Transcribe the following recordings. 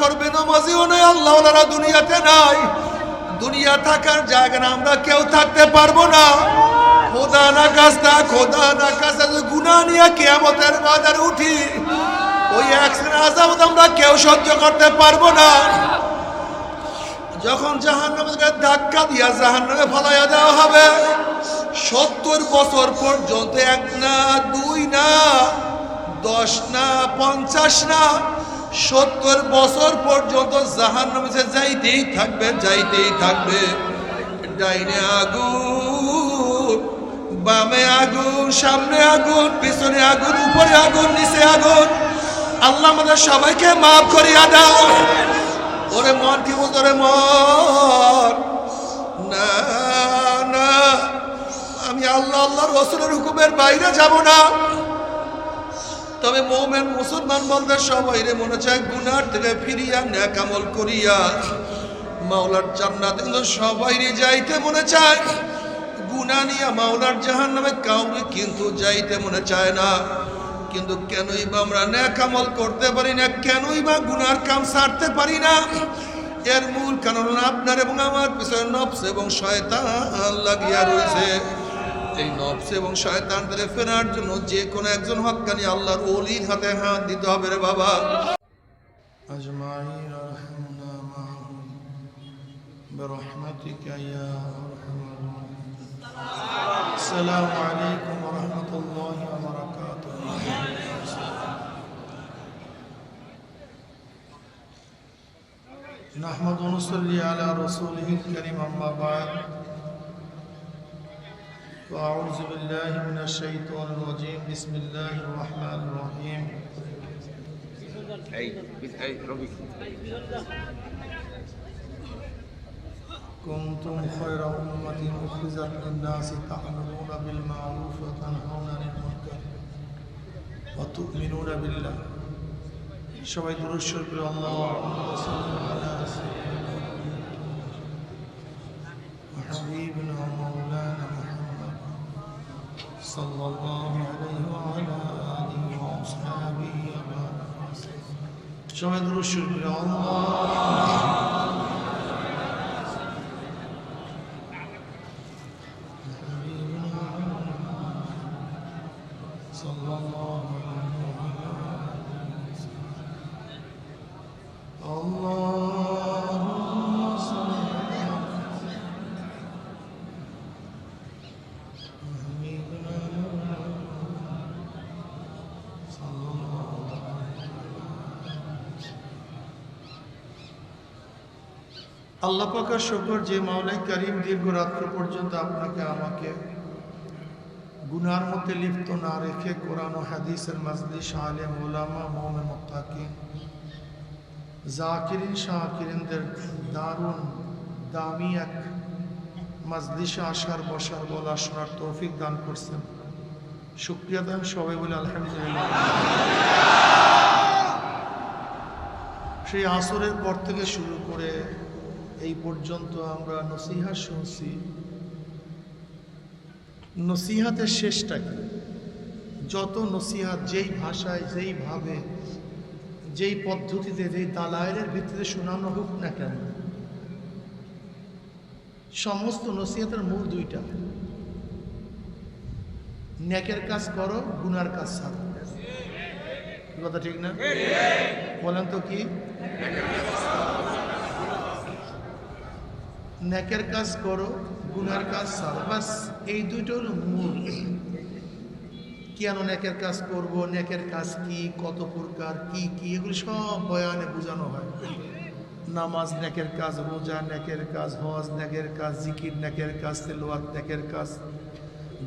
করবে, নামাজিও নাই, আল্লাহ ওনারা দুনিয়াতে নাই। দুনিয়া থাকার জায়গা না, আমরা কেউ থাকতে পারবো না। খোদা না কাস্তা, খোদা না কাস্তা গুনাহ নিয়ে কিয়ামতের বাজারে উঠি, ওই একদিন আযাব আমরা কেউ সহ্য করতে পারবো না। যখন জাহান্নামে ধাক্কা দিয়া জাহান্নামে ফালাইয়া দেওয়া হবে, 70 বছর পর্যন্ত, 1 না 2 না 10 না 50 না 70 বছর পর্যন্ত জাহান্নামে যাইতেই থাকবে, যাইতেই থাকবে। ডাইনে আগুন, বামে আগুন, সামনে আগুন, পিছনে আগুন, উপরে আগুন, নিচে আগুন। আল্লাহ আমাদের সবাইকে মাফ করিয়া দাও। ওরে মন কি বলতো, রে মন, না না, আমি আল্লাহ আল্লাহর রাসূলের হুকুমের বাইরে যাব না। তবে মুমিন মুসলমান বলতে সবাই রে মনে চায় গুনাহ থেকে ফিরিয়া নেক আমল করিয়া মাওলার জান্নাতে সবাই যাইতে মনে চায়। গুনাহ নিয়ে মাওলার জাহান্নামে কাউকে কিন্তু যাইতে মনে চায় না। কিন্তু কেনই বা আমরা নেক আমল করতে পারি না, কেনই বা গুনার কাম ছাড়তে পারি না? এর মূল কারণ আপনার এবং আমার পিছনে নফস এবং শয়তান লাগিয়া রয়েছে। এই নফস এবং শয়তান থেকে ফেরার জন্য যে কোনো একজন হক্কানি আল্লাহর ওলির হাতে হাত দিতে হবে রে বাবা। আজমাইন আরহামনা মাহুম বিরহমাতিকা ইয়া আরহামার রাহিমিন। আসসালামু আলাইকুম ওয়া রাহমাতুল্লাহি ওয়া বারাকাতুহু। نحمد ونصلي على رسوله الكريم أما بعد وأعوذ بالله من الشيطان الرجيم بسم الله الرحمن الرحيم كنتم خير أمة أخرجت للناس تأمرون بالمعروف وتنهون عن المنكر وتؤمنون بالله সবাই দুরূদ শরীফ পড়ে আল্লাহুম্মা সাল্লি আলা হাবিবিনা মাওলানা মুহাম্মদ সাল্লাল্লাহু আলাইহি ওয়া আলা আলিহি ওয়া আসহাবিহি ওয়া সবাই দুরূদ শরীফ পড়ে আল্লাহ পাকের শুকর যে মাওলাই করিম দীর্ঘ রাত্র পর্যন্ত আপনাকে আমাকে গুনার মধ্যে লিপ্ত না রেখে কোরআন ও হাদিসের মাজলিস আলেম ওলামা মুমিন মুত্তাকিন জাকিরিন শাকিরিনদের দারুণ দামি এক মাজলিসে আসার বসার বলা শোনার তৌফিক দান করছেন। শুকরিয়া দান সবাই বলে আলহামদুলিল্লাহ। সেই আসরের পর থেকে শুরু করে এই পর্যন্ত আমরা নসিহত শুনছি। নসিহতের শেষটা কি? যত নসিহত যেই ভাষায়, যেইভাবে, যেই পদ্ধতিতে, যেই দালায়ের ভিত্তিতে শোনানো হোক না কেন, সমস্ত নসিহতের মূল দুইটা: নেকের কাজ করো, গুনার কাজ ছাড়ো। কথা ঠিক না? বলেন তো কি? নেকের কাজ করো, গুনার কাজ ছাড়ো, বাস এই দুইটা হলো মূল। কেন নেকের কাজ করব, নেকের কাজ কি, কত প্রকার, কি কি, এগুলো সব বয়ানে বোঝানো হয়। নামাজ নেকের কাজ, রোজা নেকের কাজ, হজ নেকের কাজ, জিকির নেকের কাজ, তেলাওয়াত নেকের কাজ,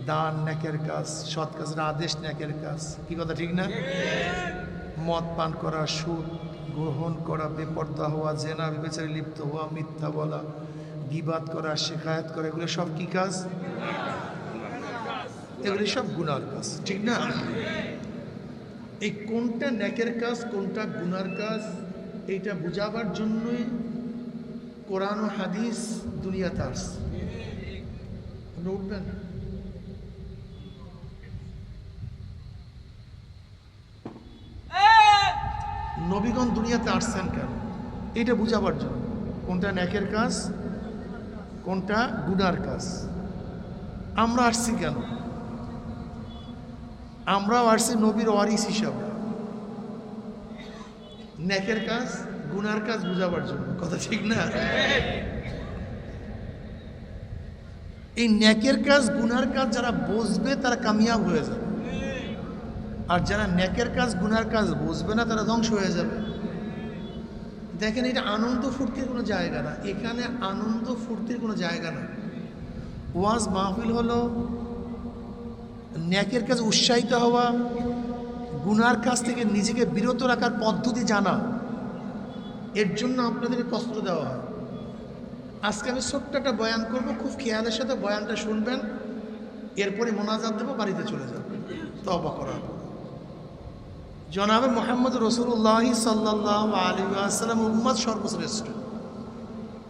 দান নেকের কাজ, সৎ কাজের আদেশ নেকের কাজ। কি কথা ঠিক না? মদ পান করা, সুদ গ্রহণ করা, বেপরদা হওয়া, জেনা ব্যভিচারে লিপ্ত হওয়া, মিথ্যা বলা, গীবাত করা, শিকায়াত করা, এগুলো সব কি কাজ? এগুলি সব গুনার কাজ, ঠিক না? এই কোনটা নেকের কাজ, কোনটা গুনার কাজ, এইটা বুঝাবার জন্যই কোরআন ও হাদিস দুনিয়াতে আসছে। উঠবেন? নবীগণ দুনিয়াতে আসছেন কেন? এটা বুঝাবার জন্য কোনটা নেকের কাজ, কোনটা গুনার কাজ। আমরা আসছি কেন? আমরাও আসছি নবীর ওয়ারিস হিসাবে, নেকের কাজ গুনার কাজ বুঝাবার জন্য। কথা ঠিক না? এই নেকের কাজ গুনার কাজ যারা বুঝবে তারা কামিয়াব হয়ে যাবে, আর যারা নেকের কাজ গুনার কাজ বুঝবে না তারা ধ্বংস হয়ে যাবে। দেখেন, এটা আনন্দ ফুর্তির কোনো জায়গা না, এখানে আনন্দ ফুর্তির কোনো জায়গা না। ওয়াজ মাহফিল হলো নেকের কাজ উৎসাহিত হওয়া, গুনার কাজ থেকে নিজেকে বিরত রাখার পদ্ধতি জানা, এর জন্য আপনাদেরকে কষ্ট দেওয়া হয়। আজকে আমি ছোট্ট একটা বয়ান করব, খুব খেয়ালের সাথে বয়ানটা শুনবেন, এরপরে মোনাজাত দেবো, বাড়িতে চলে যাবেন তওবা করার পর। জনাবে মুহাম্মদ রাসূলুল্লাহ সাল্লাল্লাহু আলাইহি ওয়াসাল্লাম উম্মত সর্বশ্রেষ্ঠ।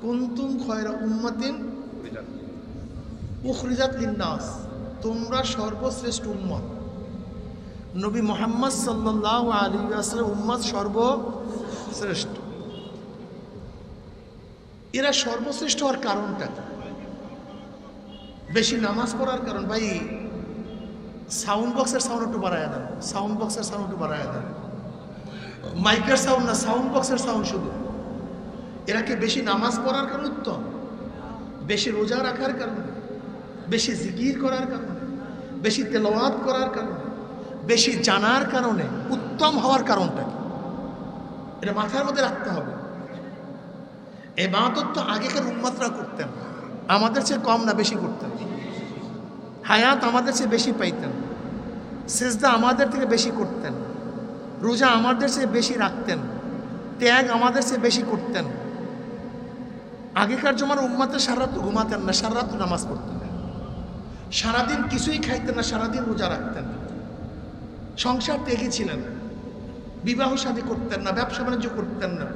কুনতুম খায়রা উম্মাতিন উখরিজাত লিন-নাস, তোমরা সর্বশ্রেষ্ঠ উম্মত। নবী মুহাম্মদ সাল্লাল্লাহু আলাইহি ওয়াসাল্লাম উম্মত সর্বশ্রেষ্ঠ। এরা সর্বশ্রেষ্ঠ হওয়ার কারণটা কি? বেশি নামাজ পড়ার কারণ। ভাই, সাউন্ড বক্সের সাউন্ড একটু বাড়ায় দেন, সাউন্ড বক্সের সাউন্ড একটু বাড়ায় দেন, মাইকের সাউন্ড না, সাউন্ড বক্সের সাউন্ড শুধু। এরা কি বেশি নামাজ পড়ার কারণ উত্তম? বেশি রোজা রাখার কারণে, বেশি জিকির করার কারণে, বেশি তেলাওয়াত করার কারণে, বেশি জানার কারণে উত্তম হওয়ার কারণটা কি? এটা মাথার মধ্যে রাখতে হবে। ইবাদত তো আগেকার উম্মতরা করতেন, আমাদের চেয়ে কম না বেশি করতেন। হায়াত আমাদের চেয়ে বেশি পাইতেন, সেজদা আমাদের থেকে বেশি করতেন, রোজা আমাদের চেয়ে বেশি রাখতেন, ত্যাগ আমাদের চেয়ে বেশি করতেন। আগেকার জমার উম্মতে সারা রাত ঘুমাতেন না, সারা রাত নামাজ পড়তেন না, সারাদিন কিছুই খাইতেন না, সারাদিন রোজা রাখতেন, সংসার ত্যাগী ছিলেন, বিবাহ শাদী করতেন না, ব্যবসা বাণিজ্য করতেন না,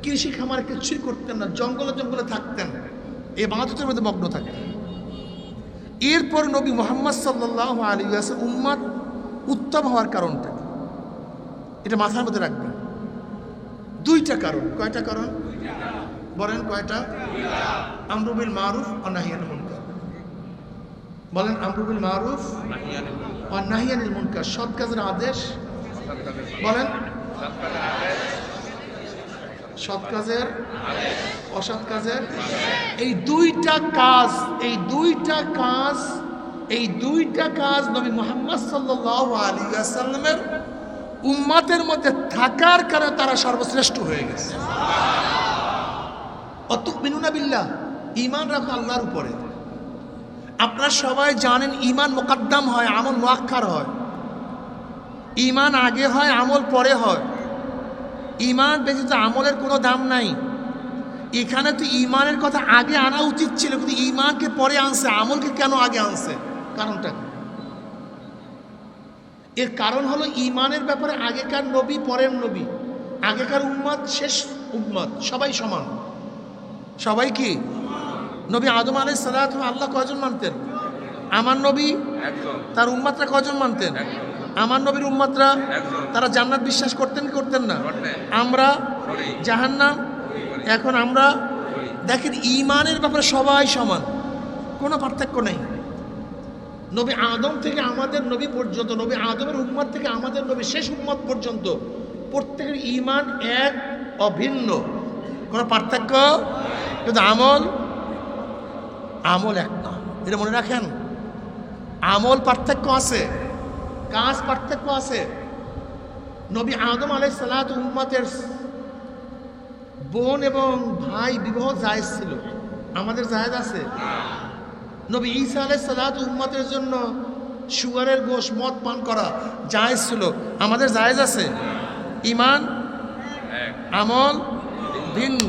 কৃষি খামার কিছুই করতেন না, জঙ্গলে জঙ্গলে থাকতেন, ইবাদতের মধ্যে মগ্ন থাকতেন। এরপর নবী মুহাম্মদ সাল্লাল্লাহু আলাইহি ওয়াসাল্লাম উম্মত উত্তম হওয়ার কারণটা কি? এটা মাথার মধ্যে রাখবেন। দুইটা কারণ। কয়টা কারণ বলেন? কয়টা? আমরু বিল মারুফ ওয়া নাহি আনিল মুনকার। বলেন, আমরু বিল মারুফ ওয়া নাহি আনিল মুনকার, সৎ কাজের আদেশ। বলেন, সৎ কাজের, অসৎ কাজের। এই দুইটা কাজ, এই দুইটা কাজ, এই দুইটা কাজ নবী মুহাম্মদ সাল্লাল্লাহু আলাইহি ওয়াসাল্লামের উম্মতের মধ্যে থাকার কারণে তারা সর্বশ্রেষ্ঠ হয়ে গেছে। অতুমিনুনা বিল্লাহ, ঈমান রাখো আল্লাহর উপরে। আপনারা সবাই জানেন ঈমান মুকদ্দম হয়, আমল মুআক্খার হয়। ঈমান আগে হয়, আমল পরে হয়। ঈমান ব্যতীত আমলের কোনো দাম নাই। এখানে তো ঈমানের কথা আগে আনা উচিত ছিল, কিন্তু ঈমানকে পরে আনছে, আমলকে কেন আগে আনছে? কারণটা কি? এর কারণ হলো ঈমানের ব্যাপারে আগেকার নবী, পরের নবী, আগেকার উম্মত, শেষ উম্মত, সবাই সমান। সবাই কি? নবী আদম আলাইহিস সালাতু আল্লাহ কয়জন মানতেন? আমার নবী তার উম্মতরা কয়জন মানতেন? আমার নবীর উম্মতরা তারা জান্নাত বিশ্বাস করতেন কি করতেন না? আমরা জাহান্নাম। এখন আমরা দেখেন, ঈমানের ব্যাপারে সবাই সমান, কোনো পার্থক্য নেই। নবী আদম থেকে আমাদের নবী পর্যন্ত, নবী আদমের উম্মত থেকে আমাদের নবী শেষ উম্মত পর্যন্ত প্রত্যেকের ঈমান এক, অভিন্ন, কোনো পার্থক্য। কিন্তু আমল এক না, এটা মনে রাখেন। আমল পার্থক্য আছে, কাজ পার্থক্য আছে। নবী আদম আলাইহিস সালাতু উম্মতের বোন এবং ভাই বিবাহ জায়েজ ছিল, আমাদের জায়েজ আছে? নবী ঈসা আলাইহিস সালাতু উম্মতের জন্য শুকরের গোশত, মদ পান করা জায়েজ ছিল, আমাদের জায়েজ আছে? ঈমান আমল ভিন্ন।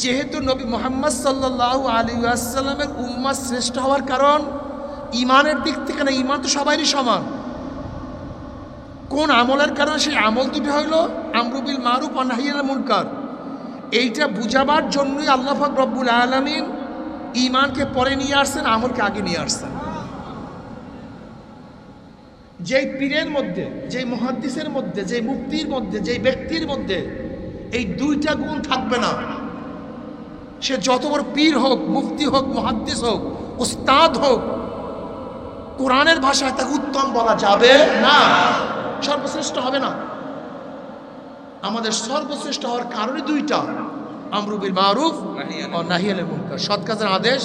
যেহেতু নবী মুহাম্মদ সাল্লাল্লাহু আলাইহি ওয়াসাল্লামের উম্মত শ্রেষ্ঠ হওয়ার কারণ ঈমানের দিক থেকে না, ঈমান তো সবারই সমান। কোন আমলের কারণে? সেই আমল দুটি হইল আমরু বিল মারুফ ওয়া নাহি আনিল মুনকার। এইটা বুঝাবার জন্যই আল্লাহ পাক রব্বুল আলামিন ঈমানকে পরে নিয়ে আসছেন, আমলকে আগে নিয়ে আসছেন। যেই পীরের মধ্যে, যেই মুহাদ্দিসের মধ্যে, যেই মুফতির মধ্যে, যেই ব্যক্তির মধ্যে এই দুইটা গুণ থাকবে না, সে যত বড় পীর হোক, মুফতি হোক, মুহাদ্দিস হোক, উস্তাদ হোক, কোরআনের ভাষায় তাকে উত্তম বলা যাবে না, সর্বশ্রেষ্ঠ হবে না। আমাদের সর্বশ্রেষ্ঠ হওয়ার কারণে দুইটা, আমরু বিল মারুফ ও নাহি আনিল মুনকার, সৎ কাজের আদেশ।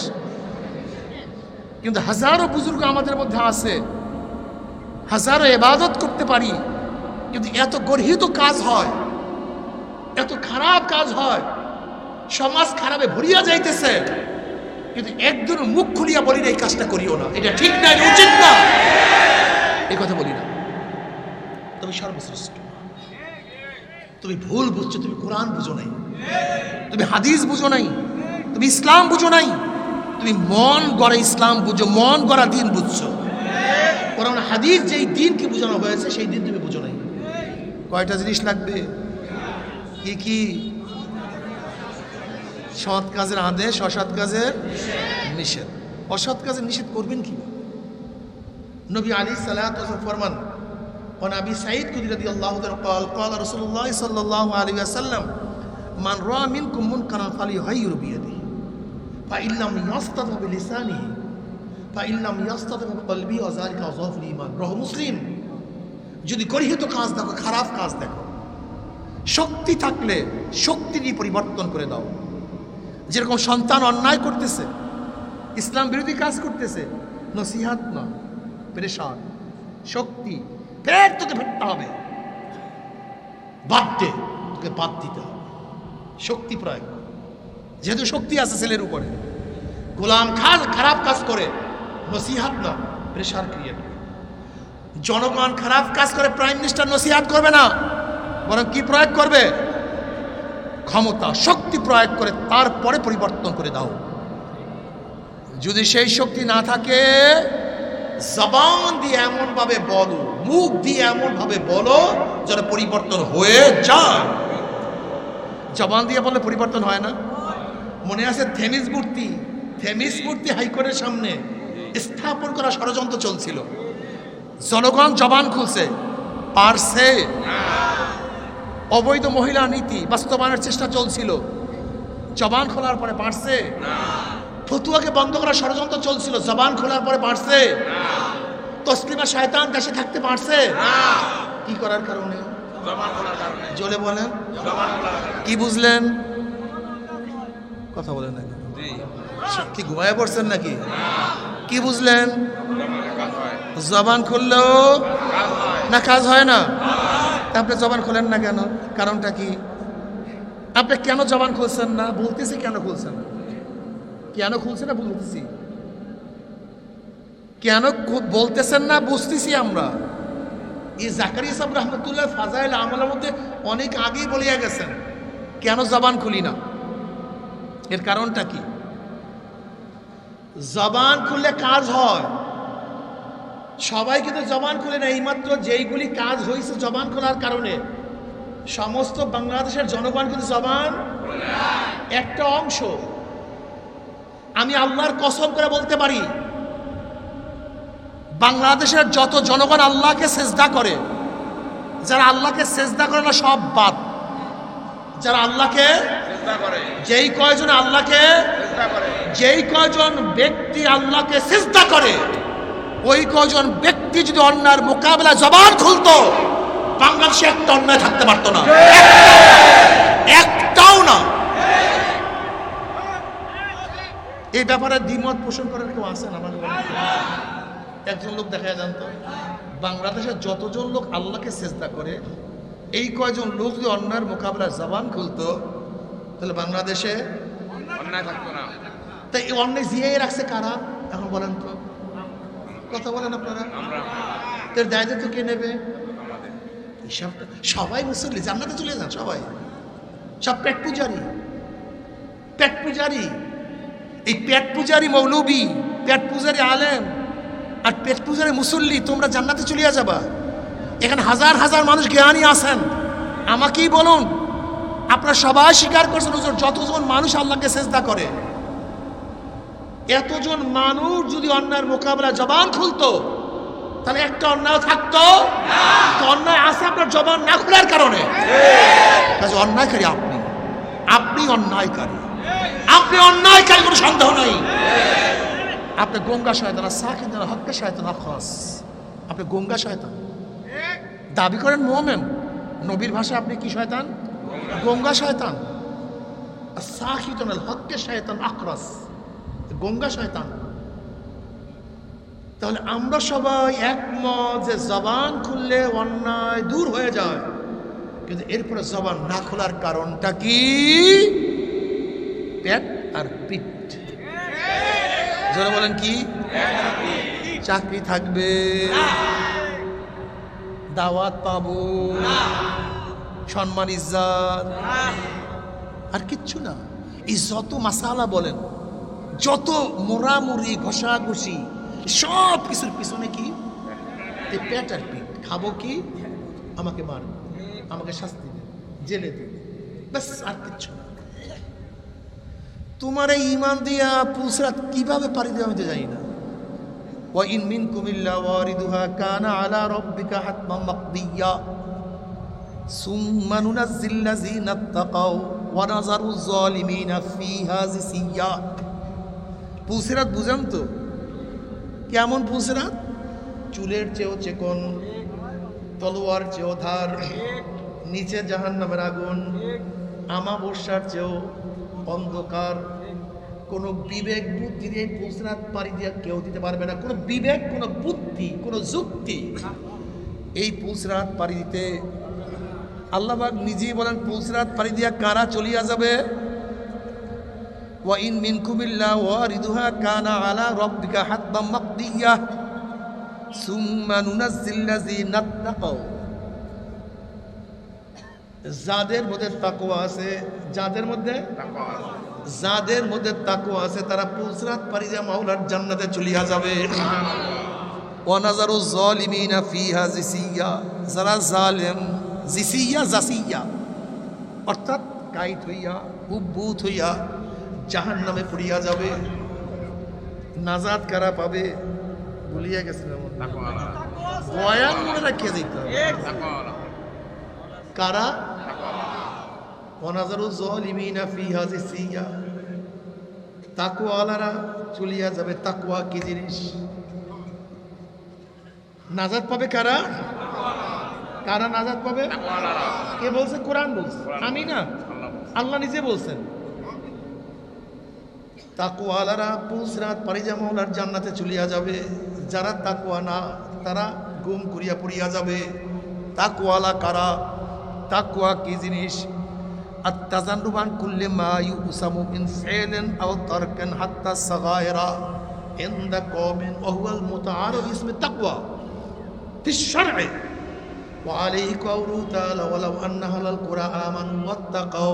কিন্তু হাজারো বুজুর্গ আমাদের মধ্যে আছে, হাজারো ইবাদত করতে পারি, কিন্তু এত গর্হিত কাজ হয়, এত খারাপ কাজ হয়, সমাজ খারাপে ভরিয়া যাইতেছে, কিন্তু একজন মুখ খুলিয়া বলি না এই কাজটা করিও না, এটা ঠিক না, এটা উচিত না, এই কথা বলি না। তুমি সর্বশ্রেষ্ঠ, তুমি ভুল বুঝছো, তুমি কোরআন বুঝো নাই, তুমি হাদিস বুঝো নাই, তুমি ইসলাম বুঝো নাই, তুমি মন গড়া ইসলাম বুঝো, মন গড়া দিন বুঝছো। কোরআন হাদিস যেই দিনকে বোঝানো হয়েছে সেই দিন তুমি বুঝো নাই। কয়টা জিনিস লাগবে? কি কি? সৎ কাজের আদেশ, অসৎ কাজের নিষেধ। অসৎ কাজের নিষেধ করবেন কি? নবী আলাইহিস সালাতু ওয়াস সালাম ফরমান, ওয়া নবী সাঈদ খুদরি রাদিয়াল্লাহু তাআলা قال قال رسول الله صلى الله عليه وسلم من راى منكم منكرا فليغير بيده فإن لم يستطع بلسانه فإن لم يستطع بقلبه وذلك أضعف الإيمان। রহ মুসলিম। যদি গর্হিত কাজ দেখো, খারাপ কাজ দেখো, শক্তি থাকলে শক্তি দিয়ে পরিবর্তন করে দাও। যেরকম সন্তান অন্যায় করতেছে, ইসলাম বিরোধী কাজ করতেছে, নসিহাত না, প্রেশার, শক্তি, ফের তোকে ফেরতে হবে, বাদ দে, তোকে বাদ দিতে হবে, শক্তি প্রয়োগ। যেহেতু শক্তি আছে ছেলের উপরে, গোলাম খান খারাপ কাজ করে, নসিহাত না, প্রেশার ক্রিয়েট করে। জনগণ খারাপ কাজ করে, প্রাইম মিনিস্টার নসিহাত করবে না, বরং কি প্রয়োগ করবে? ক্ষমতা, শক্তি প্রয়োগ করে তারপরে পরিবর্তন করে দাও। যদি সেই শক্তি না থাকে, জবান দিয়ে এমন ভাবে বলো, মুখ দিয়ে এমন ভাবে বলো যেন পরিবর্তন হয়ে যায়। জবান দিয়ে বললে পরিবর্তন হয় না। মনে আছে থেমিস মূর্তি হাইকোর্টের সামনে স্থাপন করা ষড়যন্ত্র চলছিল, জনগণ জবান খুলছে, পারছে। অবৈধ মহিলা নীতি বাস্তবায়নের চেষ্টা চলছিল, জবান খোলার পরে পারছে। ফতুয়াকে বন্ধ করার ষড়যন্ত্র চলছিল, জবান খোলার পরে পারছে। তসলিমা শয়তান দেশে থাকতে পারছে। কি করার কারণে? জোরে বলেন, কি বুঝলেন? কথা বলেন নাকি? কি ঘুমায় পড়ছেন নাকি? কি বুঝলেন? জবান খুললেও না কাজ হয় না। আপনি জবান খোলেন না কেন? কারণটা কি? আপনি কেন জবান খুলছেন না? বলতেছি কেন খুলছেন না? কেন খুলছেন না বলতেছি, কেন বলতেছেন না বুঝতেছি আমরা। এই জাকারিয়া সাহেব রহমতুল্লাহ ফাজাইল আমলের মধ্যে অনেক আগেই বলিয়া গেছেন কেন জবান খুলি না। এর কারণটা কি? জবান খুললে কাজ হয়, সবাই কিন্তু জবান খুলে না। এইমাত্র যেইগুলি কাজ হয়েছে জবান খোলার কারণে, সমস্ত বাংলাদেশের জনগণ কিন্তু জবান একটা অংশ। আমি আল্লাহর কসম করে বলতে পারি, বাংলাদেশের যত জনগণ আল্লাহকে সেজদা করে, যারা আল্লাহকে সেজদা করে না সব বাদ। যারা আল্লাহকে যেই কয়জন আল্লাহকে, যেই কয়জন ব্যক্তি আল্লাহকে সেজদা করে, ওই কয়জন ব্যক্তি যদি অন্যায়ের মোকাবেলায় জবান খুলতো, বাংলাদেশে একটা অন্যায় থাকতে পারতো না, একটাও না। এই ব্যাপারে দ্বিমত পোষণ করার কেউ আছেন? আমাদের একজন লোক দেখা যায় জানতো, বাংলাদেশের যতজন লোক আল্লাহকে সেজদা করে, এই কয়জন লোক যদি অন্যায়ের মোকাবেলায় জবান খুলতো, তাহলে বাংলাদেশে অন্যায় থাকতো না। তাই এই অন্যায় জিয়াই রাখছে কারা? এখন বলেন তো, কথা বলেন আপনারা। তার দায়িত্ব কে নেবে? সবাই মুসল্লি, জান্নাতে চলে যান সবাই, সব পেট পূজারি, পেট পূজারি। এই পেট পূজারি মৌলবী, পেট পূজারি আলেম আর পেট পূজারি মুসল্লি, তোমরা জান্নাতে চলিয়া যাবা। এখানে হাজার হাজার মানুষ জ্ঞানী আছেন, আমাকেই বলুন, আপনারা সবাই স্বীকার করছেন হুজুর যতজন মানুষ আল্লাহকে সেজদা করে, এতজন মানুষ যদি অন্যায়ের মোকাবেলা জবান খুলতো, তাহলে একটা অন্যায় থাকতো তো অন্যায় আছে আপনার জবান না খোলার কারণে। কাজে অন্যায়কারী আপনি অন্যায়কারী, আপনি অন্যায়কারী, কোনো সন্দেহ নাই। আপনি গঙ্গা শয়তান, সাকিন হককে শয়তান আখরাস, আপনি গঙ্গা শয়তান দাবি করেন মুমিন, নবীর ভাষায় আপনি কি শয়তান? গঙ্গা শয়তান। সাকিন হককে শয়তান আখরাস, গঙ্গা শয়তান। তাহলে আমরা সবাই একমত যে জবান খুললে অন্যায় দূর হয়ে যায়, কিন্তু এরপরে জবান না খোলার কারণটা কি? পেট আর পিঠ। যারা বলেন কি? চাকরি থাকবে, দাওয়াত পাবো, সম্মান ইজ্জত, আর কিচ্ছু না। এই যত মাসালা বলেন, যত মোড়ামুড়ি ঘষাঘষি, সব কিছুর পিছনে কি? এই পেট আর পিঠ। খাবো কি? আমাকে মারবে, আমাকে শাস্তি দেবে, জেলে দেবে, ব্যাস, আর কিচ্ছু না। তোমার এই ঈমান দিয়া পুসরাত কিভাবে পারি দেবে আমি তো জানি না। ওয়া ইন মিনকুম ইল্লা ওয়ারিদুহা কানা আলা রাব্বিকা হাতমান মাকদিয়া সুম্মা নুনাজ্জিল লাযিনা তাকাও ওয়া নাযারু যালিমিনা ফিহা জিসিয়া। পুসরাত বুঝেন তো কেমন পুসরাত? চুলের চেয়েও চেকন, তলোয়ার চেয়েও ধার, নিচে জাহান্নামের আগুন, আমাবস্যার চেয়েও অন্ধকার। কোনো বিবেক বুদ্ধি দিয়ে পুসরাত পারি দিয়ে কেউ দিতে পারবে না। কোনো বিবেক, কোনো বুদ্ধি, কোনো যুক্তি এই পুসরাত পারি দিতে। আল্লাহ পাক নিজেই বলেন পুসরাত পারি দিয়া কারা চলিয়া যাবে? ওয়া ইন মিনকুম ইল্লা ওয়ারিদুহা কানা আলা রাব্বিকা হাতমান মাকদিয়া সুম্মা নুনাজ্জিল লাযিনা তাকাও। যাদের মধ্যে তাকওয়া আছে, যাদের মধ্যে তাকওয়া আছে তারা পুসরাত পারি দিয়া মাওলার জান্নাতে চলিয়া যাবে। ওয়া নাযারু যালিমিনা ফিহা জিসিয়া। যারা জালেম, জিসিয়া জাসিয়া অর্থাৎ কাইত হইয়া উদ্ভূত হইয়া জাহান্নামে পড়িয়া যাবে। নাজাত কারা পাবে? ভুলিয়া গেছিলাম, বয়ান মনে রাখিয়া দিতে হবে। কারা? ওয়ানাজারু যালিমিনা ফিহা জিসিয়া। তাকওয়ালারা চলিয়া যাবে। তাকওয়া কি জিনিস? নাজাত পাবে কারা? কারা নাজাত পাবে? কে বলছে? কোরআন বলছে, আমি না, আল্লাহ নিজে বলছেন। তাকওয়ালারা পুসরাত পারি দিয়া মাওলার জান্নাতে চলিয়া যাবে। যারা তাকওয়া না তারা গুম করিয়া পড়িয়া যাবে। তাকওয়ালা কারা? তাকওয়া কি জিনিস? আত-তাজান্নুবান কুল্লি মা ইউসামু মিন ফি'লিন আও তারকিন হাত্তা সাগায়রা ইনদা কওমিন ওয়া হুয়াল মুতাআরিফ ইসমি তাকওয়া ফি শারঈ ওয়া আলাইহি কাওলু তাআলা ওয়ালাউ আন্না আহলাল কুরআ আমানু ওয়াত্তাকাও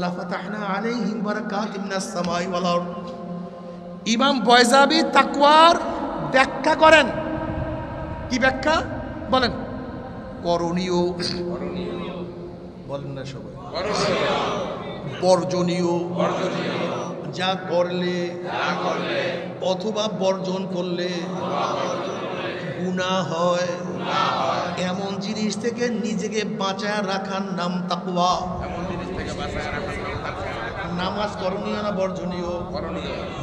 লাফাতাহনা আলাইহিম বারাকাতিম মিনাস সামাই ওয়াল আরদ। ইমাম বয়জাবি তাকওয়ার ব্যাখ্যা করেন। কি ব্যাখ্যা বলেন? করণীয়, বলেন না সবাই, বর্জনীয়, যা করলে অথবা বর্জন করলে গুনাহ হয়, এমন জিনিস থেকে নিজেকে বাঁচায় রাখার নাম তাকওয়া। নামাজ করণীয় না বর্জনীয়?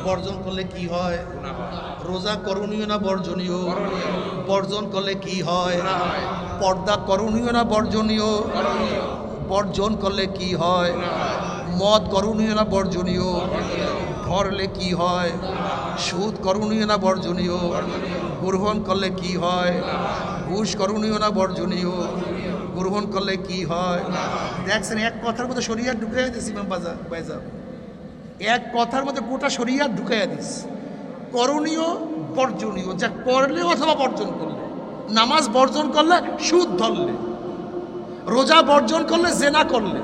বর্জন করলে কি হয়? রোজা করণীয় না বর্জনীয়? বর্জন করলে কি হয়? পর্দা করণীয় না বর্জনীয়? বর্জন করলে কি হয়? মদ করণীয় না বর্জনীয়? ধরলে কি হয়? সুদ করণীয় না বর্জনীয়? গ্রহণ করলে কি হয়? ঘুষ করণীয় না বর্জনীয়? গ্রহণ করলে কি হয়? দেখছেন, এক কথার মধ্যে শরীয়ত ঢুকাইয়া দিস ইমাম বাইজা, এক কথার মধ্যে গোটা শরীয়ত ঢুকাইয়া দিস। করণীয় বর্জনীয়, যা করলে অথবা বর্জন করলে। নামাজ বর্জন করলে, সুদ ধরলে, রোজা বর্জন করলে, জেনা করলে।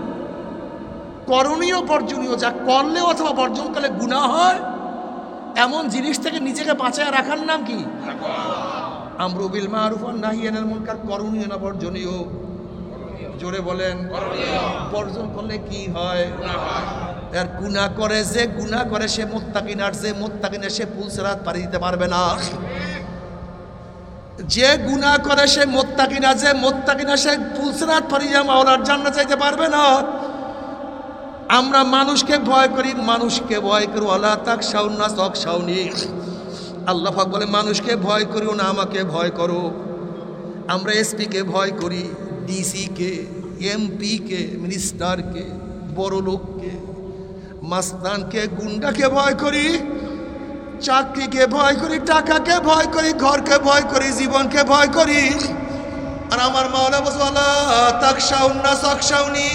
করণীয় বর্জনীয়, যা করলে অথবা বর্জন করলে গুনাহ হয়, এমন জিনিস থেকে নিজেকে বাঁচায় রাখার নাম কি? আমরু বিল মারুফ ওয়ান নাহি আনিল মুনকার করণীয় না বর্জনীয়? জোরে বলেন। বর্জন করলে কি হয়? আর গুনাহ করে, যে গুনাহ করে সে মুত্তাকিন, আর যে মুত্তাকিন সে পুলসিরাত পারি দিতে পারবে না। যে গুনাহ করে সে মোত্তাকি না সে পুলসিরাত পারিয়া মাওলার জান্নাত যাইতে পারবে না। আমরা মানুষকে ভয় করি ওয়ালা তাকশাউন নাস তাকশাউনি। আল্লাহ পাক বলে মানুষকে ভয় করিও না, আমাকে ভয় করো। আমরা এসপিকে ভয় করি, ডিসিকে, এমপিকে, মিনিস্টারকে, বড় লোককে, মাস্তানকে, গুন্ডাকে ভয় করি, চাকরিকে ভয় করি, টাকাকে ভয় করি, ঘরকে ভয় করি, জীবনকে ভয় করি। আর আমার মাওলা বলে ওয়ালা তাকশাউন নাস তাকশাউনি,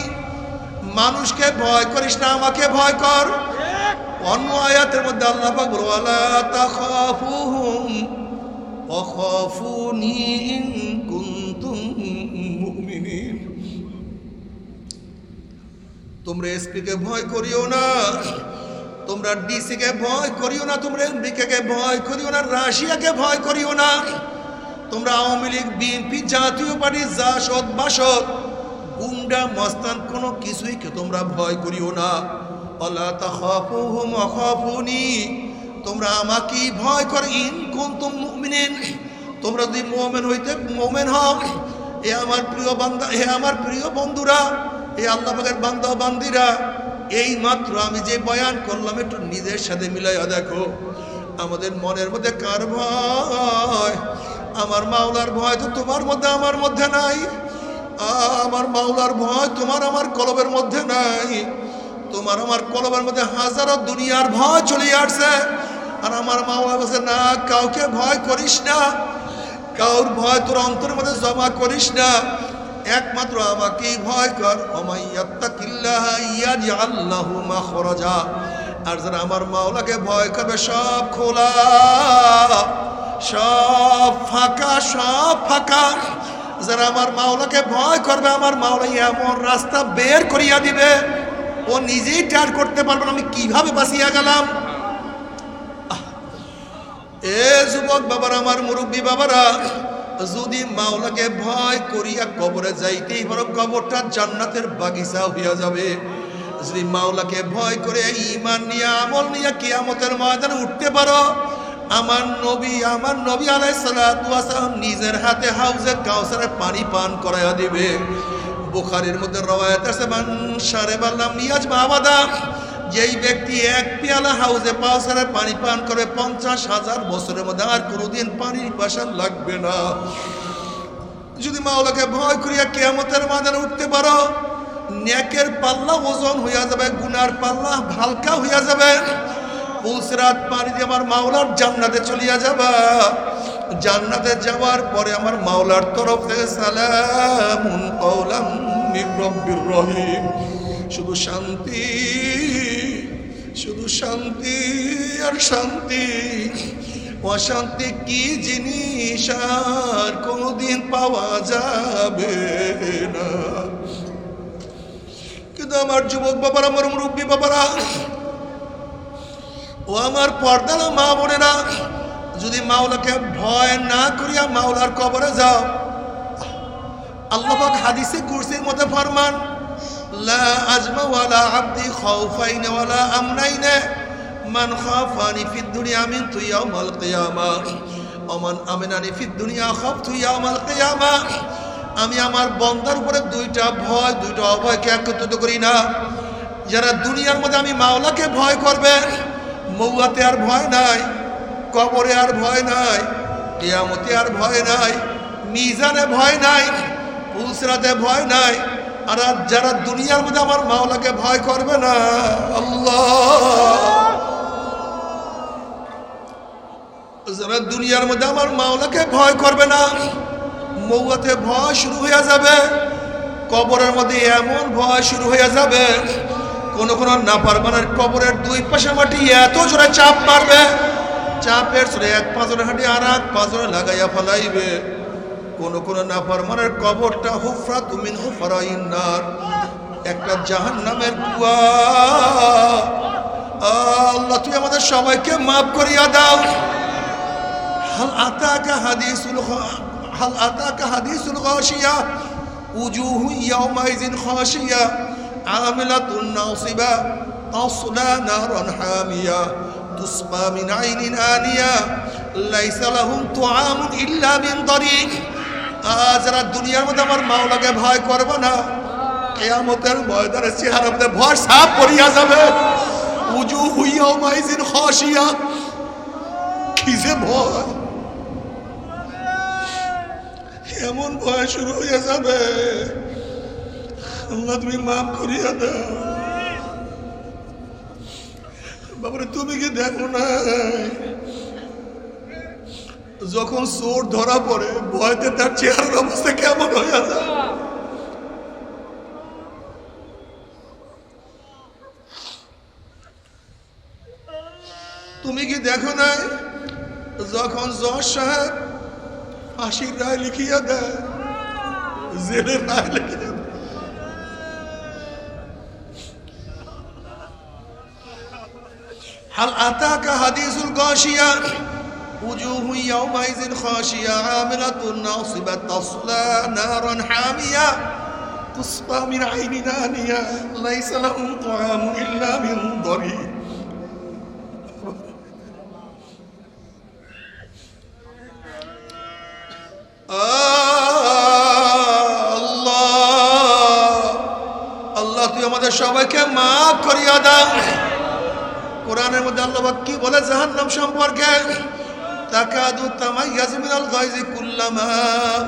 মানুষকে ভয় করিস না, আমাকে ভয় কর। অন্য আয়াতের মধ্যে আল্লাহ পাক বলে ওয়ালা তাখাফুহুম ওয়াখাফুনি ইন কুনতুম মুমিনিন। তোমরা এসপিকে ভয় করিও না, তোমরা ডিসিকে ভয় করিও না, তোমরা এমপিকে ভয় করিও না, রাশিয়াকে ভয় করিও না, তোমরা আওয়ামী লীগ, বিএনপি, জাতীয় পার্টি, জাসদ, বাসদ, গুন্ডা, মস্তান, কোনো কিছুই তোমরা ভয় করিও না। আল্লাহ তাখাফুহুম ওয়াখাফুনি, তোমরা আমাকেই ভয় করো। ইন কুনতুম মুমিনিন, তোমরা যদি মুমিন হও। এ আমার প্রিয় বান্দা, হে আমার প্রিয় বন্ধুরা, এ আল্লাহ পাকের বান্দা বান্দিরা, এই মাত্র আমি যে বয়ান করলাম একটু নিজের সাথে মিলাইয়া দেখো। আমাদের মনের মধ্যে কার ভয়? আমার মাওলার ভয় তো তোমার মধ্যে আমার মধ্যে নাই। আমার মাওলার ভয় তোমার আমার কলবের মধ্যে নাই। তোমার আমার কলবের মধ্যে হাজারো দুনিয়ার ভয় চলে আসছে। আর আমার মাওলা বলছে না, কাউকে ভয় করিস না, কাউর ভয় তোর অন্তরের মধ্যে জমা করিস না, একমাত্র আমাকেই ভয় কর। ওমাইয়াত্তাকিল্লাহা ইয়াজআল লাহু মাখরাজা। আর যারা আমার মাওলাকে ভয় করবে সব খোলা, সব ফাঁকা। যারা আমার মাওলাকে ভয় করবে, আমার মাওলা এমন রাস্তা বের করিয়া দিবে ও নিজেই টের করতে পারবে না আমি কিভাবে বাঁচিয়া গেলাম। এ যুবক বাবারা, আমার মুরব্বী বাবারা, যদি মাওলাকে ভয় করিয়া কবরে যাইতেই পারো, কবরটা জান্নাতের বাগিচা হইয়া যাবে। যদি মাওলাকে ভয় করে ঈমান নিয়ে, আমল নিয়ে কিয়ামতের ময়দানে উঠতে পারো, আমার নবী আলাইহিস সালাতু ওয়াস সালাম নিজের হাতে হাউজে কাউসারের পানি পান করাইয়া দিবে। বুখারীর মধ্যে রওয়ায়াত আছে, মান শারিবা লাম ইয়াজমা আবাদা, যেই ব্যক্তি এক পেয়ালা হাউজে কাউসারের পানি পান করে 50,000 বছরের মধ্যে আর কোনোদিন পানির পিপাসা লাগবে না। যদি মাওলাকে ভয় করিয়া কিয়ামতের ময়দানে উঠতে পারো, নেকের পাল্লা ওজন হইয়া যাবে, গুনার পাল্লা হালকা হইয়া যাবে। পুলসিরাত পানি দিয়ে আমার মাওলার জান্নাতে চলিয়া যাবা। জান্নাতে যাওয়ার পরে আমার মাওলার তরফ থেকে সালামুন কওলাম মির রব্বির রহিম, শুধু শান্তি আর শান্তি। অশান্তি কি জিনিস আর কোনদিন পাওয়া যাবে না। কিন্তু আমার যুবক বাবারা, আমার মুরব্বী বাবারা, ও আমার পর্দার মা বোনেরা, যদি মাওলাকে ভয় না করিয়া মাওলার কবরে যাও, আল্লাহ পাক হাদিসে কুরসির মধ্যে ফরমান, লা আজমা ওয়ালা আবদি খাউফাইন ওয়ালা আমনাইন, মান খাফানি ফিদ দুনিয়া মিনতু ইয়াউমাল কিয়ামা ওয়া মান আমানানি ফিদ দুনিয়া খাফতু ইয়াউমাল কিয়ামা। আমি আমার বান্দার উপরে দুইটা অভয়কে একত্রিত করি না। যারা দুনিয়ার মধ্যে আমি মাওলাকে ভয় করবে, মৌয়াতে আর ভয় নাই, কবরে আর ভয় নাই, কিয়ামতে আর ভয় নাই, মিজানে ভয় নাই, পুলসিরাতে ভয় নাই। আর যারা দুনিয়ার মধ্যে আমার মাওলাকে ভয় করবে না, আল্লাহ, যারা দুনিয়ার মধ্যে আমার মাওলাকে ভয় করবে না, মৌয়াতে ভয় শুরু হয়ে যাবে, কবরের মধ্যে এমন ভয় শুরু হয়ে যাবে, কোন নাফরমানের কবরের দুই পাশে মাটি এত জোরে চাপ মারবে, চাপের জোরে এক পাঁজরে হাঁটি আর এক পাঁজরে লাগাইয়া ফেলাইবে। কোন নাফরমানের কবরটা হুফরাতু মিন হুফরাইন নার, একটা জাহান্নামের কুয়া। আল্লাহ তুই আমাদের সবাইকে মাফ করিয়া দাও। হাল আতাকা হাদিসুল গাশিয়া উজুহু ইয়াউমাইযিন খাশিয়া আমিলাতুন নাসিবা তাসলা নারান হামিয়া তুসকা মিন আইনিন আনিয়া লাইসা লাহুম তুআমুন ইল্লা মিন দারিক। যারা দুনিয়ার মধ্যে আমার মাওলাকে ভয় করবে না, কিয়ামতের ময়দানে চেহারার মধ্যে ভয় সাপ পড়িয়া যাবে। উজুহু ইয়াওমাইযিন খাশিয়া, কি যে ভয়, এমন ভয় শুরু হয়ে যাবে। আল্লাহ তুমি মাফ করিয়া দাও। বাবারে তুমি কি দেখো না, যখন চোর ধরা পড়ে ভয়তে তার চেহারার অবস্থা কেমন হয়ে যায়। তুমি কি দেখো না, যখন জজ সাহেব ফাঁসির রায় লিখিয়া দেয়, জেলের রায় লিখিয়া দেয়, হাল আতাকা হাদিসুল গাশিয়া উজুহু ইয়াওমাইযিন খাশিয়া আমিলাতুন নাসিবাত তাসলা নারান হামিয়া তুসকা মিন আইনিন আনিয়া লাইসা লাহুম তুআমুন ইল্লা মিন দারিক। আল্লাহ তুই আমাদের সবাইকে মাফ করিয়া দাও। কোরআনের মধ্যে আল্লাহ কি বলে জাহান্নাম সম্পর্কে, তাকাদু তামাইয়াজু মিনাল গায়জি কুল্লামা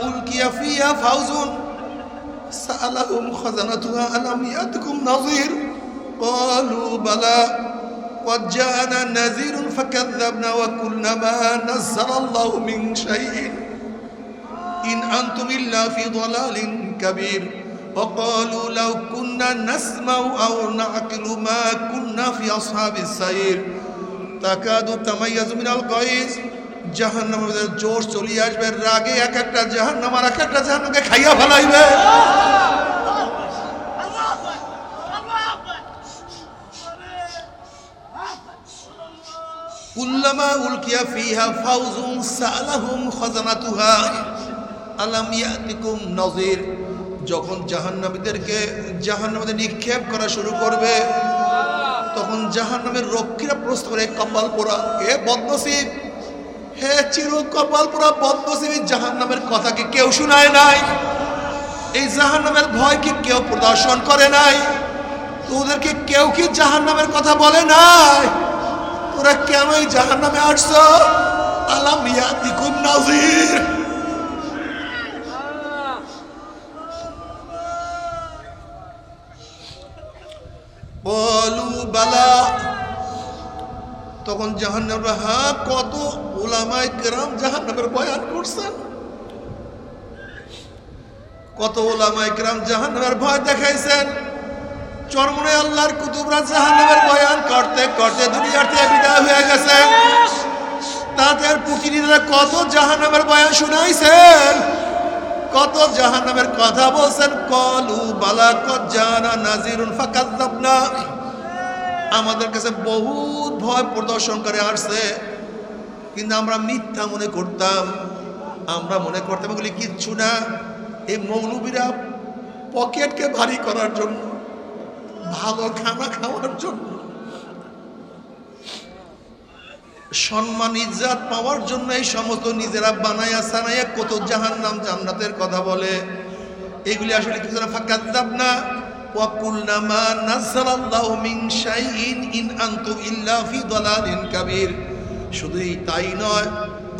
উলকিয়া ফিহা ফাউজুন সাআলাহুম খাজানাতুহা আলাম ইয়াতকুম নাযীর ক্বালু বালা قد جاءنا نذير فكذبنا وقلنا ما نزل الله من شيء إن أنتم إلا في ضلال كبير وقالوا لو كنا نسمع أو نعقل ما كنا في أصحاب السعير تكاد تميز من الغيظ। জাহান্নামের জোশ চলিয়ে আসবে, রাগে এক একটা জাহান্নাম আর এক একটা জাহান্নামকে খাইয়া ফেলাইবে। কুল্লামা উলকিয়া ফিহা ফাউজুন সাআলাহুম খাজানাতুহা আলাম ইয়াতিকুম নাযীর। যখন জাহান্নামীদেরকে জাহান্নামে নিক্ষেপ করা শুরু করবে, তখন জাহান্নামের রক্ষীরা প্রশ্ন করে, কপাল পোড়া এ বদনসিব, হে চির কপাল পোড়া বদনসিব, জাহান্নামের কথা কি কেউ শোনায় নাই? এই জাহান্নামের ভয় কি কেউ প্রদর্শন করে নাই? তোদেরকে কেউ কি জাহান্নামের কথা বলে নাই? তোরা কেনই জাহান্নামে আসছো? আলাম ইয়াতিকুম নাযীর। বলু বালা, তখন জাহান্নামরা হ্যাঁ, কত উলামায়ে কেরাম জাহান্নামের বয়ান করছেন, কত উলামায়ে কেরাম জাহান্নামের ভয় দেখাইছেন। চরমনে আল্লাহর কুতুবরা জাহান্নামের বয়ান করতে করতে দুনিয়ার থেকে বিদায় হয়ে গেছে। তাদের প্রতিনিধিরা কত জাহান্নামের বয়ান শুনাইছেন, কত জাহান্নামের কথা বলছেন। কলু বালা কদ জানা নাযিরুন ফাকাযাবনা, আমাদের কাছে বহুত ভয় প্রদর্শন করে আসছে, কিন্তু আমরা মিথ্যা মনে করতাম। আমরা মনে করতাম এগুলি কিচ্ছু না, এই মৌলবীরা পকেটকে ভারী করার জন্য, ভালো খানা খাওয়ার জন্য, সম্মান ইজ্জত পাওয়ার জন্য এই সমস্ত নিজেরা বানায়া সানায়া কত জাহান্নাম জান্নাতের কথা বলে। এগুলি আসলে কিছু না। ফাকাযাবনা ওয়া কুলনা মা নাযালাল্লাহু মিন শাইইন ইন আনতুম ইল্লা ফি দালালিন কাবীর। শুধুই তাই নয়,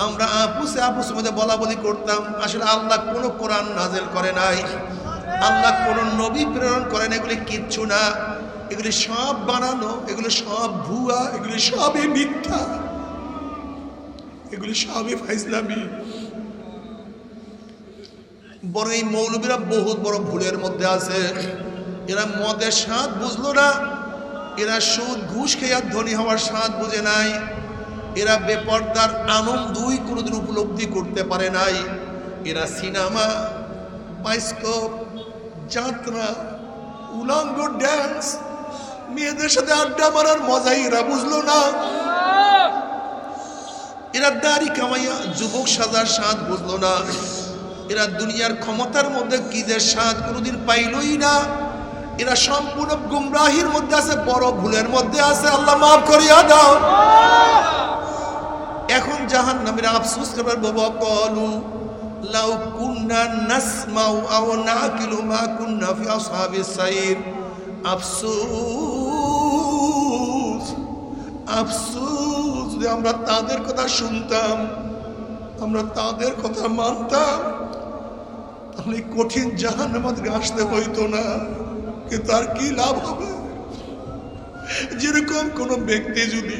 আমরা আপুসের মধ্যে বলা বলি করতাম, আসলে আল্লাহ কোনো কোরআন নাজেল করে নাই, আল্লাহ কোনো নবী প্রেরণ করেন, এগুলি কিচ্ছু না, এগুলি সব বানানো, এগুলি সব ভুয়া, এগুলি সবই মিথ্যা, এগুলি সবই ফাইজলামি। বরং এই মৌলবীরা বহুত বড় ভুলের মধ্যে আছে। এরা মদের স্বাদ বুঝলো না, এরা সুদ ঘুষ খেয়ে ধনী হওয়ার স্বাদ বুঝে নাই, এরা বেপরদার আনন্দই কোনোদিন উপলব্ধি করতে পারে নাই। এরা সিনেমা, বায়োস্কোপ, যাত্রা, উলঙ্গ ড্যান্স, মেয়েদের সাথে আড্ডা মারার মজাই এরা বুঝলো না। এরা দাড়ি কামাইয়া যুবক সাজার স্বাদ বুঝলো না। এরা দুনিয়ার ক্ষমতার মধ্যে কি যে স্বাদ কোনোদিন পাইলই না। এরা সম্পূর্ণ গুমরাহির মধ্যে আছে, বড় ভুলের মধ্যে আছে। আল্লাহ মাফ করিয়া দাও। এখন জাহান্নামীর আফসোস করবার বাবা কলু লাউ কুন্না নাসমাউ আও নাকিলু মা কুন্না ফি আসহাবিস সাইর। আফসোস আফসোস, যদি আমরা তাদের কথা শুনতাম, আমরা তাদের কথা মানতাম, তাহলে কঠিন জাহান্নামে আমাদের আসতে হইতো না। কিন্তু আর কি লাভ হবে? যেরকম কোন ব্যক্তি যদি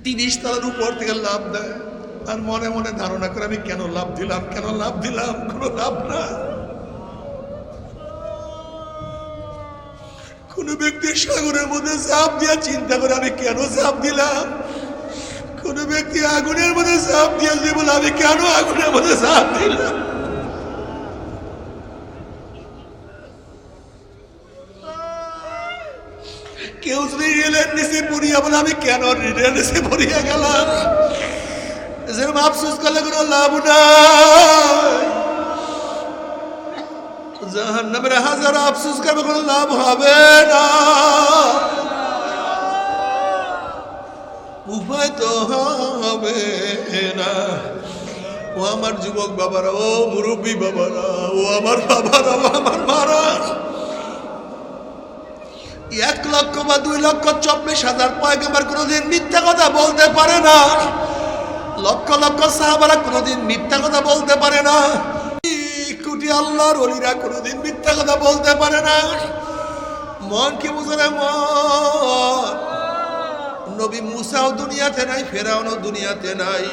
30 তলার উপর থেকে লাভ দেয় আর মনে মনে ধারণা করে আমি কেন লাভ দিলাম, কেন লাভ দিলাম, কোনো লাভ না। কোন ব্যক্তি সাগরের মধ্যে ঝাঁপ দিয়া চিন্তা করে আমি কেন ঝাঁপ দিলাম, কোন ব্যক্তি আগুনের মধ্যে ঝাঁপ দিয়ে বলে আমি কেন আগুনের মধ্যে ঝাঁপ দিলাম। কেউ যদি রেলের নিচে পড়িয়া বলে আমি কেন রেলের নিচে পড়িয়া গেলাম, যেরকম আফসোস করলে কোনো লাভ নাই। জাহান্নামের হাজার আফসোস করবে, কোনো লাভ হবে না। উপায় তো হবে না। ও আমার যুবক বাবারা, ও মুরব্বী বাবারা, ও আমার বাবারা, ও আমার মারা, 1 লক্ষ বা 2 লক্ষ 24,000 পয়গম্বর কোনোদিন মিথ্যা কথা বলতে পারে না। লক্ষ লক্ষ সাহাবারা কোনোদিন মিথ্যা কথা বলতে পারে না। কোটি আল্লাহর ওলিরা কোনোদিন মিথ্যা কথা বলতে পারে না। মন কি বুঝে না? মন। নবী মুসাও দুনিয়াতে নাই, ফেরাউনও দুনিয়াতে নাই,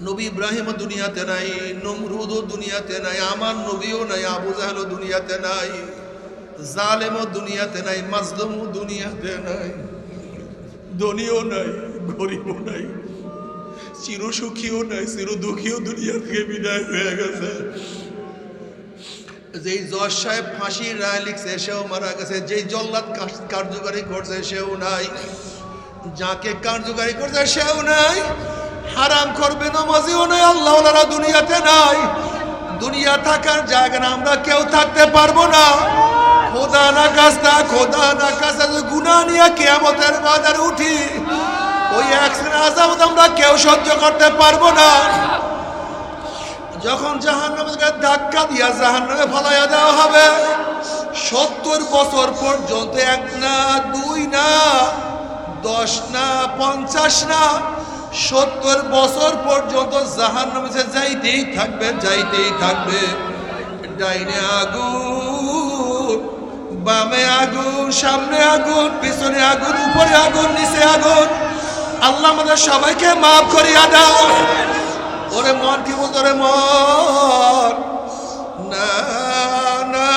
নবী ইব্রাহিমও দুনিয়াতে নাই, নমরুদও দুনিয়াতে নাই, আমার নবীও নাই, আবু জাহেলও দুনিয়াতে নাই, জালেমও দুনিয়াতে নাই, মাজলুমও দুনিয়াতে নাই, ধনীও নাই, গরিবও নাই, চিরসুখীও নাই, চিরদুঃখীও দুনিয়া থেকে বিদায় হয়ে গেছে। যেই জজ সাহেব ফাঁসির রায় লিখছে সেও মারা গেছে, যেই জল্লাদ কার্যকারী করছে সেও নাই, যাকে কার্যকারী করছে সেও নাই, হারাম করবে নামাজিও নাই, আল্লাহওয়ালারা দুনিয়াতে নাই। দুনিয়া থাকার জায়গা না, আমরা কেউ থাকতে পারবো না। খোদা না কাস্তা, খোদা না কাস্তা গুনাহ নিয়ে কিয়ামতের বাজারে উঠি, ওই একদিন আযাব আমরা কেউ সহ্য করতে পারবো না। যখন জাহান্নামে ধাক্কা দিয়া জাহান্নামে ফালাইয়া দেওয়া হবে, 70 বছর পর্যন্ত 1 না 2 না 10 না 50 না 70 বছর পর্যন্ত জাহান্নামে যাইতেই থাকবে, যাইতেই থাকবে। ডাইনে আগুন, বামে আগুন, সামনে আগুন, পিছনে আগুন, উপরে আগুন, নিচে আগুন। আল্লাহ আমাদের সবাইকে মাফ করিয়া দাও। ওরে মন কি বলতো? রে মন, না না,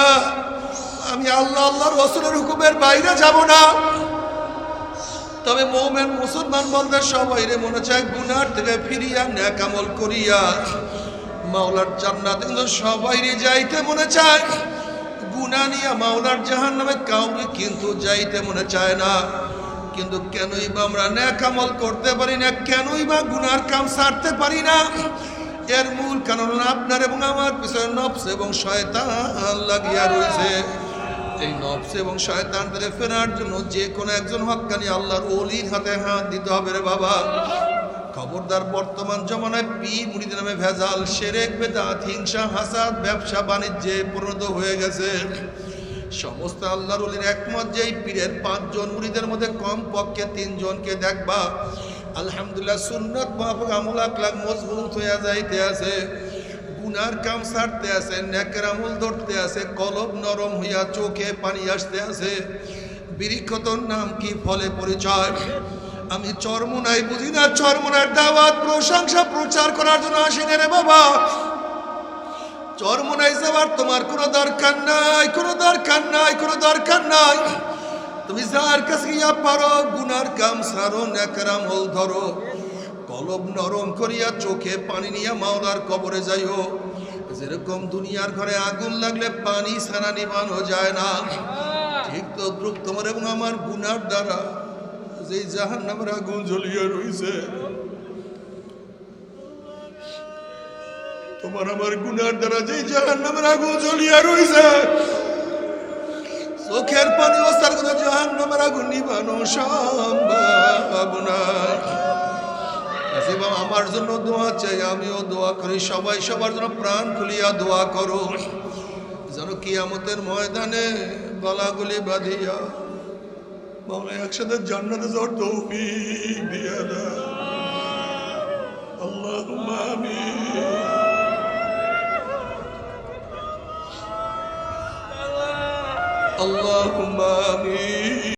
আমি আল্লাহ আল্লাহর রাসূলের হুকুমের বাইরে যাব না। তবে মুমিন মুসলমান বলতে সবাই রে মনে চায় গুনার থেকে ফিরিয়া নেক আমল করিয়া মাওলার জান্নাতে কিন্তু সবাইরে যাইতে মনে চায়। গুনাহ নিয়ে মাওলার জাহান্নামে কাউকে কিন্তু যাইতে মনে চায় না। কিন্তু কেনই বা আমরা নেক আমল করতে পারি না, কেনই বা গুনার কাম ছাড়তে পারি না? এর মূল কারণ আপনার এবং আমার পিছনে নফস এবং শয়তান লাগিয়া রয়েছে। এই নফস এবং শয়তান থেকে ফেরার জন্য যে কোনো একজন হক্কানি আল্লাহর ওলির হাতে হাত দিতে হবে রে বাবা। খবরদার, বর্তমান জমানায় পীর মুরিদের নামে ভেজাল, শিরক, বিদআত, হিংসা, হাসাদ, ব্যবসা বাণিজ্যে পরিণত হয়ে গেছে। সমস্ত আল্লাহর ওলির একমত যে এই পীরের 5 জন মুরিদের মধ্যে কম পক্ষে 3 জনকে দেখবা আলহামদুলিল্লাহ সুন্নাত মাফিক আমল আকলাক মজবুত হয়ে যাইতে আছে, গুনার কাম ছাড়তে আছে, নেকের আমল ধরতে আছে, কলব নরম হইয়া চোখে পানি আসতে আছে। বৃক্ষতর নাম কি, ফলে পরিচয়। আমি চরমুনাই বুঝি না, চরমুনার দাওয়াত প্রশংসা প্রচার করার জন্য আসিনি রে বাবা। চরমুনাই যাওয়ার তোমার কোনো দরকার নাই, কোনো দরকার নাই, কোনো দরকার নাই। তুমি যার কাছে গিয়া পারো গুনার কাম ছাড়ো, নেকের আমল ধরো, কলব নরম করিয়া চোখে পানি নিয়া মাওলার কবরে যাইও। যেরকম দুনিয়ার ঘরে আগুন লাগলে পানি ছাড়া নিভানো যায় না, ঠিক তো দ্রুপ তোমার এবং আমার গুনার দ্বারা যে জাহান্নামের আগুন জ্বলিয়া রইছে, তোমার আমার গুনার দ্বারা যে জাহান্নামের আগুন জ্বলিয়া রইছে, চোখের পানি ওস্তার কথা জাহান্নামের আগুন নিবানো সম্ভব নয়। কাসিম আমার জন্য দোয়া চাই, আমিও দোয়া করি, সবাই সবার জন্য প্রাণ খুলিয়া দোয়া করো যেন কিয়ামতের ময়দানে গলাগুলি বাঁধিয়া বাংলা একসাথে জান্নাতে যাওয়ার তৌফিক দিয়া দাও। আল্লাহুম্মা আমিন। আল্লাহুম্মা আমিন।